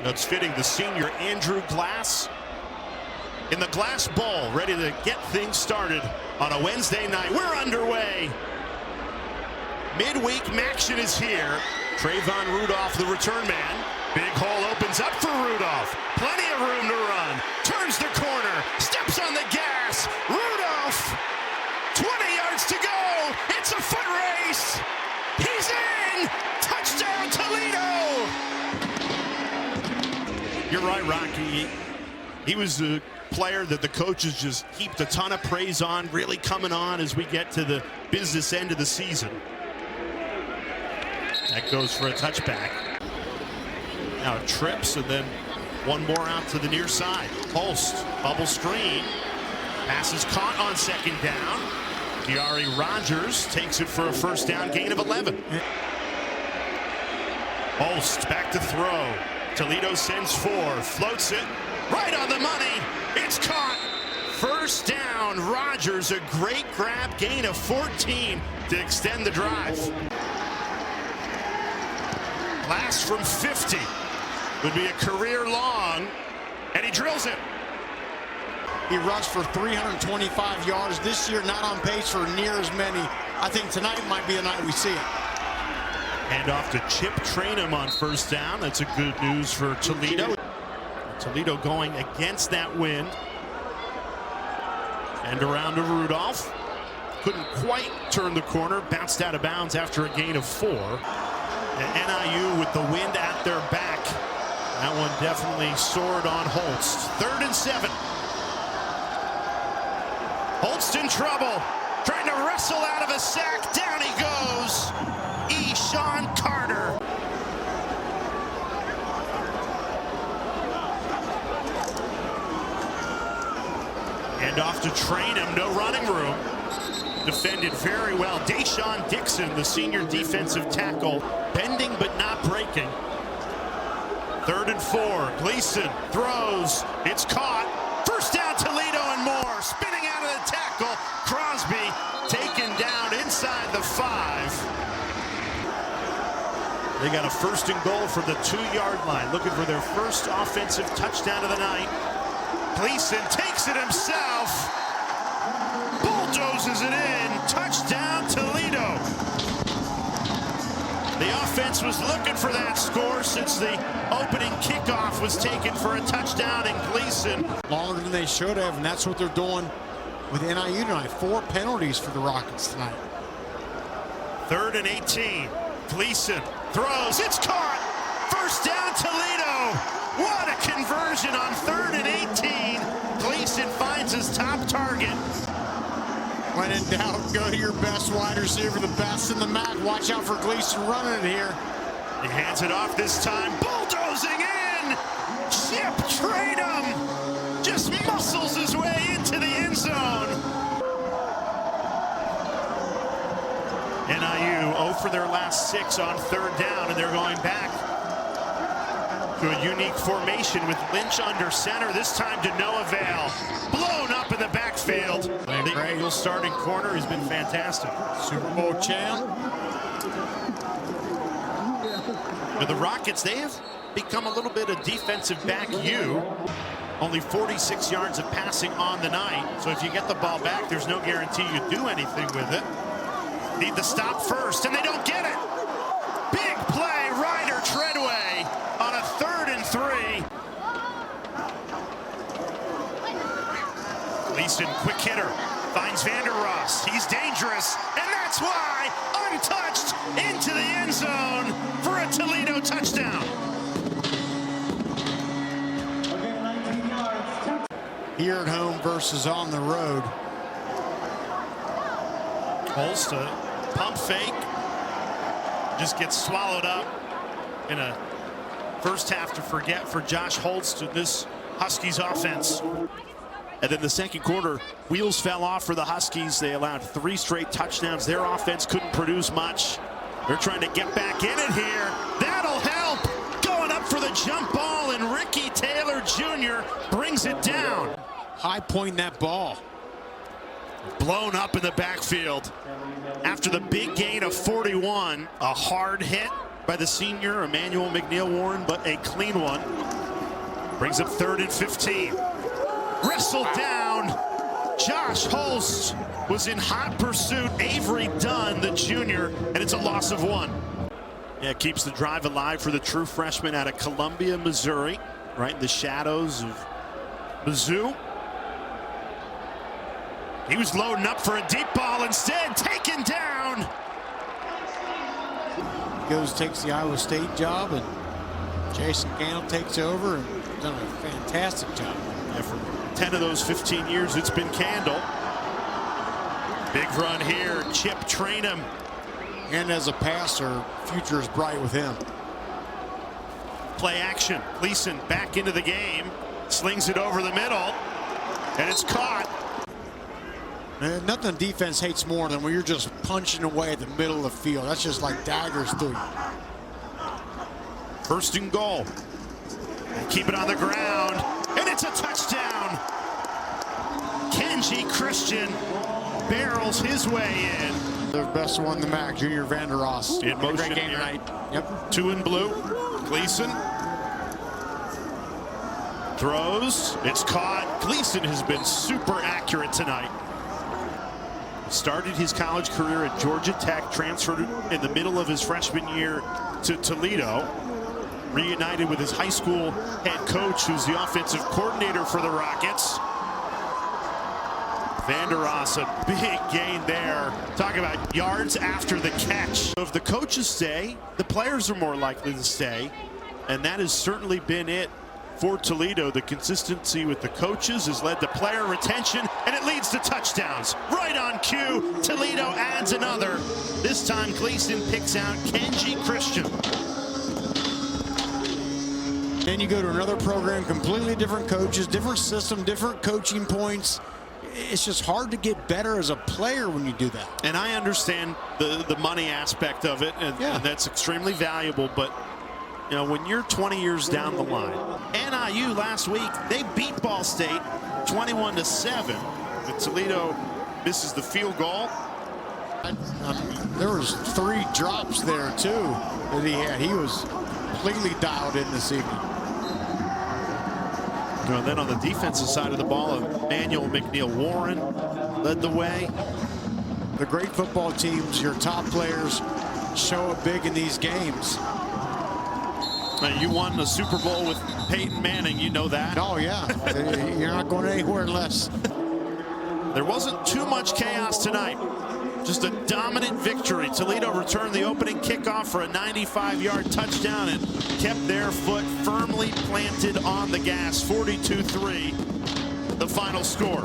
It's fitting the senior Andrew Glass in the Glass Bowl, ready to get things started on a Wednesday night. We're underway. Midweek action is here. Trayvon Rudolph, the return man. Big hole opens up for Rudolph. Plenty of room to run. Turns the corner. Steps on the gas. Rudolph. 20 yards to go. It's a foot race. He's in. Touchdown, Toledo. You're right, Rocky. He was the player that the coaches just heaped a ton of praise on, really coming on as we get to the business end of the season. That goes for a touchback. Now it trips, and then one more out to the near side. Holst, bubble screen. Pass is caught on second down. Diari Rogers takes it for a first down gain of 11. Holst back to throw. Toledo sends 4, floats it. Right on the money. It's caught. First down. Rogers, a great grab, gain of 14 to extend the drive. Glass from 50 would be a career long, and he drills it. He rushed for 325 yards this year, not on pace for near as many. I think tonight might be the night we see it. Hand off to Chip Trainum on first down. That's a good news for Toledo. Toledo going against that wind. And around to Rudolph. Couldn't quite turn the corner. Bounced out of bounds after a gain of 4. And NIU with the wind at their back. That one definitely soared on Holst. 3rd and 7. Holst in trouble. Trying to wrestle out of a sack. Down he goes. Sean Carter. And off to Trainum, no running room. Defended very well. Deshaun Dixon, the senior defensive tackle, bending but not breaking. 3rd and 4. Gleason throws. It's caught. First down, Toledo and more. Spinning out of the tackle. Crosby taken down inside the 5. They got a 1st and goal from the 2-yard line, looking for their first offensive touchdown of the night. Gleason takes it himself, bulldozes it in. Touchdown, Toledo. The offense was looking for that score since the opening kickoff was taken for a touchdown, and Gleason. Longer than they should have, and that's what they're doing with NIU tonight. 4 penalties for the Rockets tonight. 3rd and 18. Gleason throws. It's caught. First down, Toledo. What a conversion on 3rd and 18. Gleason finds his top target. When in doubt, go to your best wide receiver, the best in the MAC. Watch out for Gleason running it here. He hands it off this time. Bulldozing in. Chip Trainum just muscles his way into the end zone. NIU 0 for their last 6 on 3rd down, and they're going back to a unique formation with Lynch under center, this time to no avail. Blown up in the backfield. The Eagles starting corner has been fantastic. Super Bowl champ. With the Rockets, they have become a little bit of defensive back U. Only 46 yards of passing on the night, so if you get the ball back, there's no guarantee you do anything with it. Need the stop first, and they don't get it. Big play, Ryder Treadway on a 3rd and 3. Gleason, quick hitter, finds Vanderross. He's dangerous, and that's why untouched into the end zone for a Toledo touchdown. Here at home versus on the road. Holst, a pump fake, just gets swallowed up in a first half to forget for Josh Holst to this Huskies offense. And then the second quarter, wheels fell off for the Huskies. They allowed 3 straight touchdowns. Their offense couldn't produce much. They're trying to get back in it here. That'll help. Going up for the jump ball, and Ricky Taylor Jr. brings it down. High point that ball. Blown up in the backfield. After the big gain of 41, a hard hit by the senior, Emmanuel McNeil Warren, but a clean one. Brings up 3rd and 15. Wrestled down. Josh Holst was in hot pursuit. Avery Dunn, the junior, and it's a loss of 1. Yeah, it keeps the drive alive for the true freshman out of Columbia, Missouri, right in the shadows of Mizzou. He was loading up for a deep ball, instead taken down. Goes, takes the Iowa State job, and Jason Candle takes over and done a fantastic job. Yeah, for 10 of those 15 years, it's been Candle. Big run here, Chip Trainum. And as a passer, future is bright with him. Play action. Gleason back into the game. Slings it over the middle. And it's caught. And nothing defense hates more than when you're just punching away at the middle of the field. That's just like daggers through you. 1st and goal. And keep it on the ground. And it's a touchdown. Kenji Christian barrels his way in. The best one in the MAC, Junior Vander Ross. In motion game here. tonight. Yep. 2 in blue. Gleason throws. It's caught. Gleason has been super accurate tonight. Started his college career at Georgia Tech, transferred in the middle of his freshman year to Toledo. Reunited with his high school head coach, who's the offensive coordinator for the Rockets. Vander Ross, a big gain there. Talk about yards after the catch. If the coaches stay, the players are more likely to stay. And that has certainly been it for Toledo. The consistency with the coaches has led to player retention, and it leads to touchdowns. Right on cue, Toledo adds another. This time Gleason picks out Kenji Christian. Then you go to another program, completely different coaches, different system, different coaching points. It's just hard to get better as a player when you do that. And I understand the money aspect of it, and that's extremely valuable, but you know, when you're 20 years down the line. NIU last week, they beat Ball State 21-7. But Toledo misses the field goal. There was 3 drops there too that he had. He was completely dialed in this evening. And then on the defensive side of the ball, Emmanuel McNeil-Warren led the way. The great football teams, your top players, show up big in these games. You won the Super Bowl with Peyton Manning, you know that. Oh, yeah. You're not going anywhere unless. There wasn't too much chaos tonight. Just a dominant victory. Toledo returned the opening kickoff for a 95-yard touchdown and kept their foot firmly planted on the gas. 42-3, the final score.